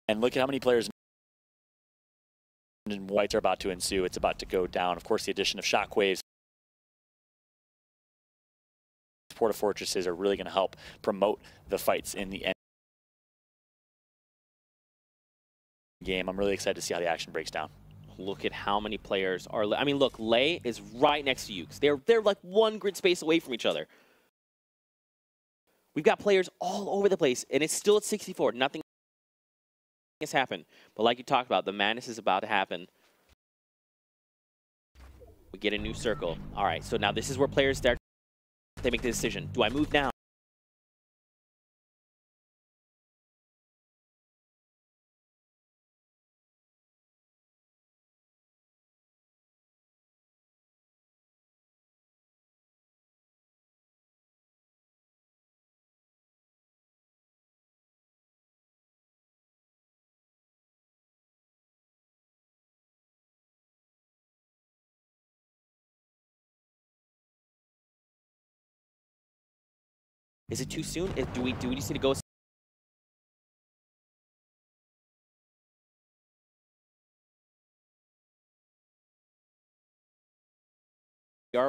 And look at how many players and whites are about to ensue. It's about to go down. Of course, the addition of shockwaves, porta fortresses are really going to help promote the fights in the end game. I'm really excited to see how the action breaks down. Look at how many players are. I mean, look, Lei is right next to you. They're like one grid space away from each other. We've got players all over the place, and it's still at 64. Nothing has happened. But like you talked about, the madness is about to happen. We get a new circle. All right, so now this is where players start. They make the decision. Do I move now? Is it too soon? Do we just need to go?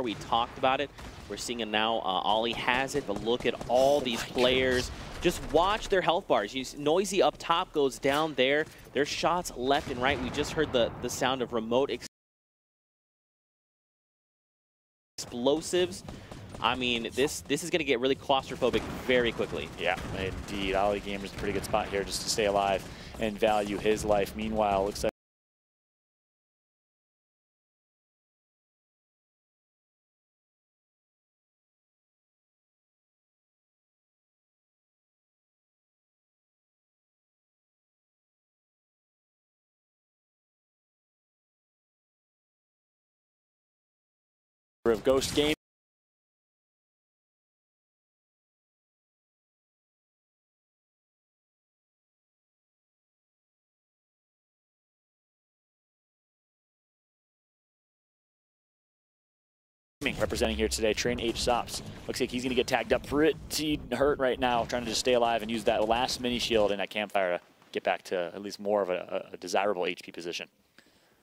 We talked about it. We're seeing it now. Ollie has it, but look at all these players. Just watch their health bars. Noisy up top goes down there. There's shots left and right. We just heard the sound of remote explosives. I mean, this is going to get really claustrophobic very quickly. Yeah, indeed. Ollie Gamer's in a pretty good spot here just to stay alive and value his life. Meanwhile, looks like of Ghost Game. Representing here today, Train H Sops. Looks like he's going to get tagged up pretty hurt right now, trying to just stay alive and use that last mini shield in that campfire to get back to at least more of a desirable HP position.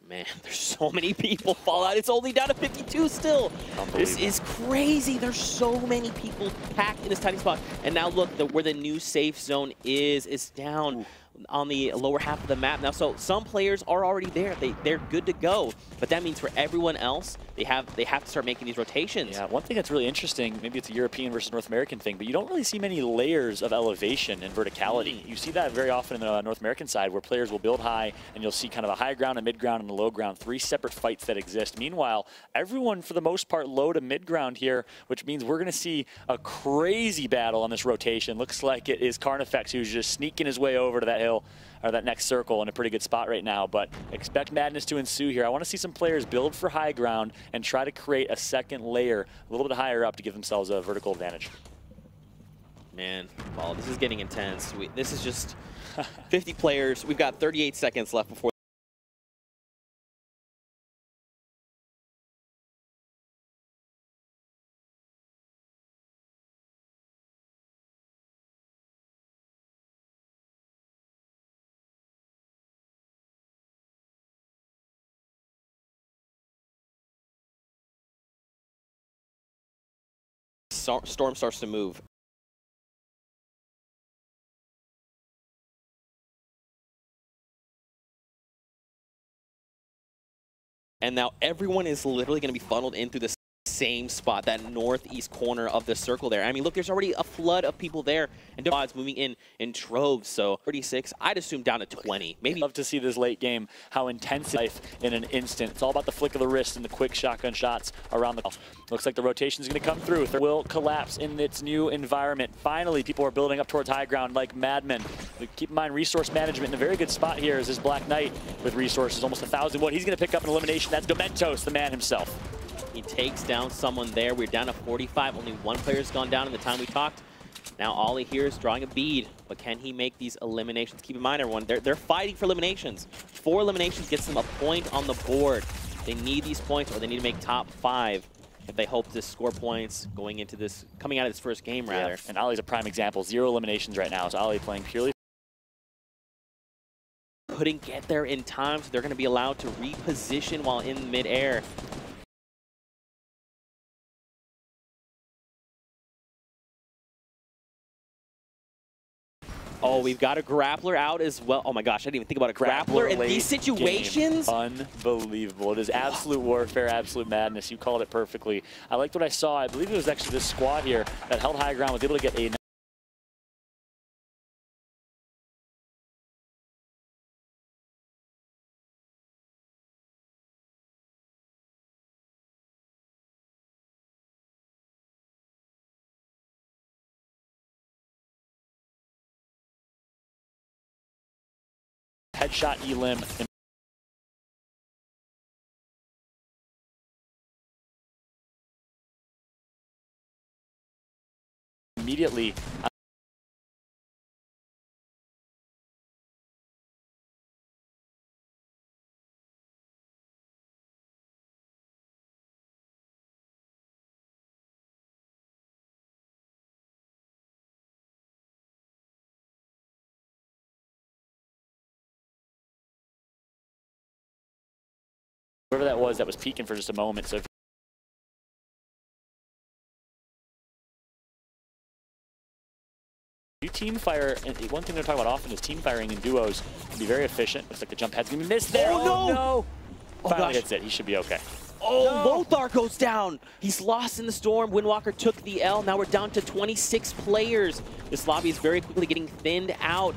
Man, there's so many people fall out. It's only down to 52 still. This is crazy. There's so many people packed in this tiny spot. And now look, where the new safe zone is down. Ooh. On the lower half of the map now. So some players are already there. They're good to go. But that means for everyone else, they have to start making these rotations. Yeah, one thing that's really interesting, maybe it's a European versus North American thing, but you don't really see many layers of elevation and verticality. You see that very often in the North American side where players will build high and you'll see kind of a high ground, a mid ground, and a low ground, 3 separate fights that exist. Meanwhile, everyone for the most part low to mid ground here, which means we're going to see a crazy battle on this rotation. Looks like it is Carnifex who's just sneaking his way over to that hill or that next circle in a pretty good spot right now, but expect madness to ensue here. I want to see some players build for high ground and try to create a second layer a little bit higher up to give themselves a vertical advantage. Man, well, this is getting intense. This is just 50 players. We've got 38 seconds left before Storm starts to move. And now everyone is literally going to be funneled in through the same spot, that northeast corner of the circle there. I mean, look, there's already a flood of people there, and odds moving in troves. So 36, I'd assume down to 20. Maybe. Love to see this late game, how intense life in an instant. It's all about the flick of the wrist and the quick shotgun shots around the. Looks like the rotation is going to come through. It will collapse in its new environment. Finally, people are building up towards high ground like madmen. Keep in mind, resource management in a very good spot here is this Black Knight with resources, almost 1,000 wood. He's going to pick up an elimination. That's Dementos, the man himself. He takes down someone there. We're down to 45. Only one player's gone down in the time we talked. Now Ollie here is drawing a bead, but can he make these eliminations? Keep in mind, everyone, they're fighting for eliminations. 4 eliminations gets them a point on the board. They need these points, or they need to make top 5 if they hope to score points going into this, coming out of this first game, rather. Yeah. And Ollie's a prime example. 0 eliminations right now. So Ollie playing purely couldn't get there in time, so they're going to be allowed to reposition while in midair. Oh, we've got a grappler out as well. Oh my gosh, I didn't even think about a grappler in these situations. Game. Unbelievable. It is absolute warfare, absolute madness. You called it perfectly. I liked what I saw. I believe it was actually this squad here that held high ground, was able to get a headshot elim. Immediately. Whoever that was peeking for just a moment. So if you team fire, and one thing they're talking about often is team firing in duos can be very efficient. Looks like the jump pad's gonna be missed there. Oh no! Oh, finally hits it. He should be okay. Oh, no. Lothar goes down. He's lost in the storm. Windwalker took the L. Now we're down to 26 players. This lobby is very quickly getting thinned out.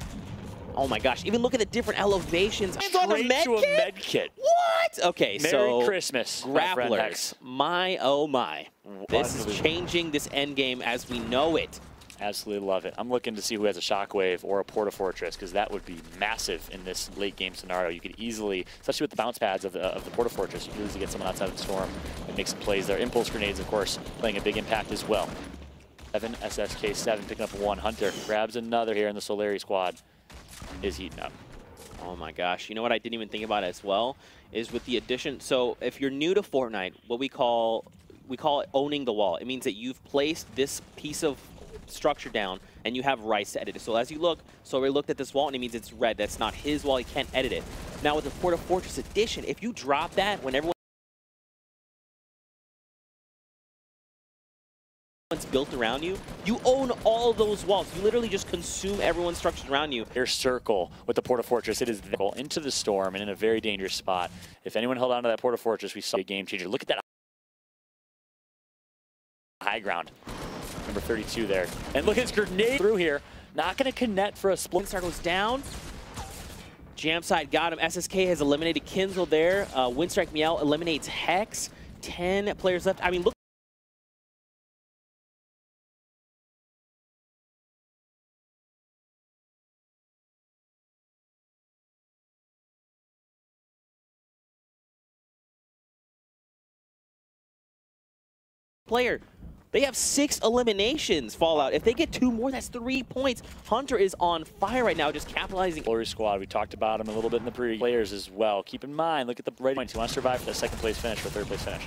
Oh my gosh, even look at the different elevations. Straight to a med kit. What? Okay, Merry Christmas, grapplers. My, oh my. This is changing this end game as we know it. Absolutely love it. I'm looking to see who has a Shockwave or a Porta Fortress, because that would be massive in this late game scenario. You could easily, especially with the bounce pads of the Porta Fortress, you could easily get someone outside of the storm and make some plays there. Impulse grenades, of course, playing a big impact as well. 7, SSK7 picking up one. Hunter grabs another here in the Solari squad. Is heating up. Oh my gosh. You know what I didn't even think about as well is with the addition. So if you're new to Fortnite, what we call it owning the wall. It means that you've placed this piece of structure down and you have rights to edit it. So as you look, so we looked at this wall and it means it's red. That's not his wall. He can't edit it. Now with the Porta Fortress addition, if you drop that when everyone's built around you, you own all those walls. You literally just consume everyone's structures around you. Here's Circle with the Porta Fortress. It is into the storm and in a very dangerous spot. If anyone held on to that Porta Fortress, we saw a game changer. Look at that high ground. Number 32 there. And look at his grenade through here. Not going to connect for a split. Windstar goes down. Jam side got him. SSK has eliminated Kinzel there. Windstrike Meow eliminates Hex. 10 players left. I mean, look. Player. They have 6 eliminations, Fallout. If they get 2 more, that's 3 points. Hunter is on fire right now, just capitalizing. Glory squad, we talked about him a little bit in the players as well. Keep in mind, look at the right points. You want to survive for that second place finish or third place finish.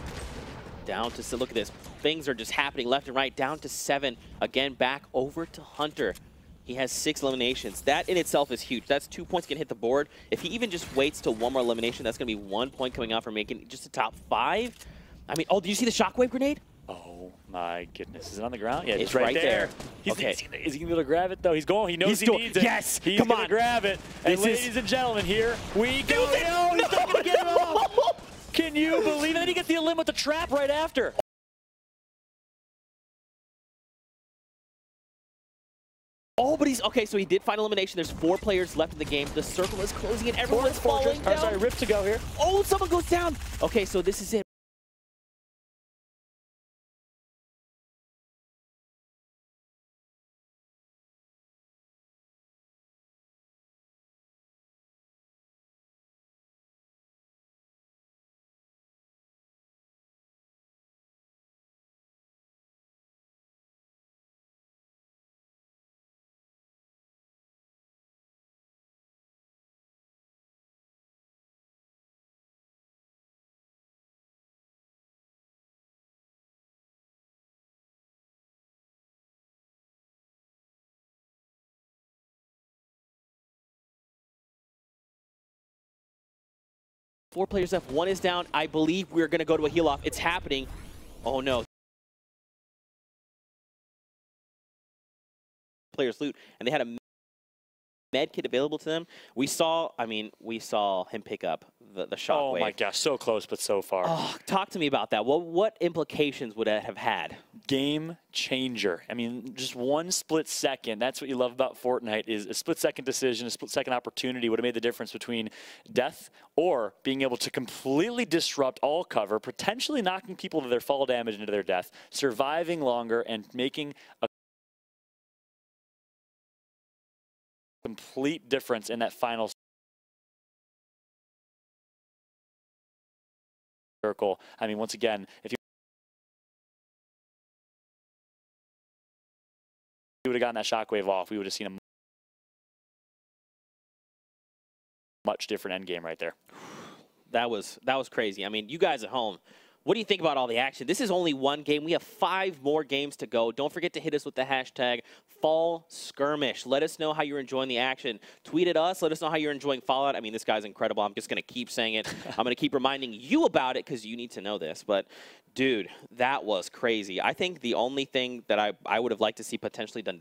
Down to, look at this. Things are just happening left and right. Down to 7. Again, back over to Hunter. He has 6 eliminations. That in itself is huge. That's 2 points going to hit the board. If he even just waits till 1 more elimination, that's going to be 1 point coming out for making just the top 5. I mean, oh, do you see the shockwave grenade? Oh my goodness. Is it on the ground? Yeah, it's right there. Okay. Is he going to be able to grab it though? He's going. He knows he needs it. Yes. He's going to grab it. And ladies and gentlemen, here we go. No, he's not going to get it off. Can you believe it? Then he gets the elim with the trap right after. Oh, but he's okay. So he did find elimination. There's 4 players left in the game. The circle is closing and everyone's falling down. Sorry, Rift to go here. Oh, someone goes down. Okay, so this is it. 4 players left. 1 is down. I believe we're going to go to a heal off. It's happening. Oh no. Players loot, and they had a med kit available to them. We saw him pick up the shockwave. Oh my gosh, so close but so far. Oh, talk to me about that. What implications would that have had? Game changer. I mean, just 1 split second. That's what you love about Fortnite, is a split second decision, a split second opportunity would have made the difference between death or being able to completely disrupt all cover, potentially knocking people to their fall damage into their death, surviving longer, and making a complete difference in that final circle. I mean, once again, if you would have gotten that shockwave off, we would have seen a much different end game right there. That was crazy. I mean, you guys at home, what do you think about all the action? This is only 1 game. We have 5 more games to go. Don't forget to hit us with the hashtag #FallSkirmish. Let us know how you're enjoying the action. Tweet at us. Let us know how you're enjoying Fallout. I mean, this guy's incredible. I'm just going to keep saying it. I'm going to keep reminding you about it because you need to know this. But, dude, that was crazy. I think the only thing that I would have liked to see potentially done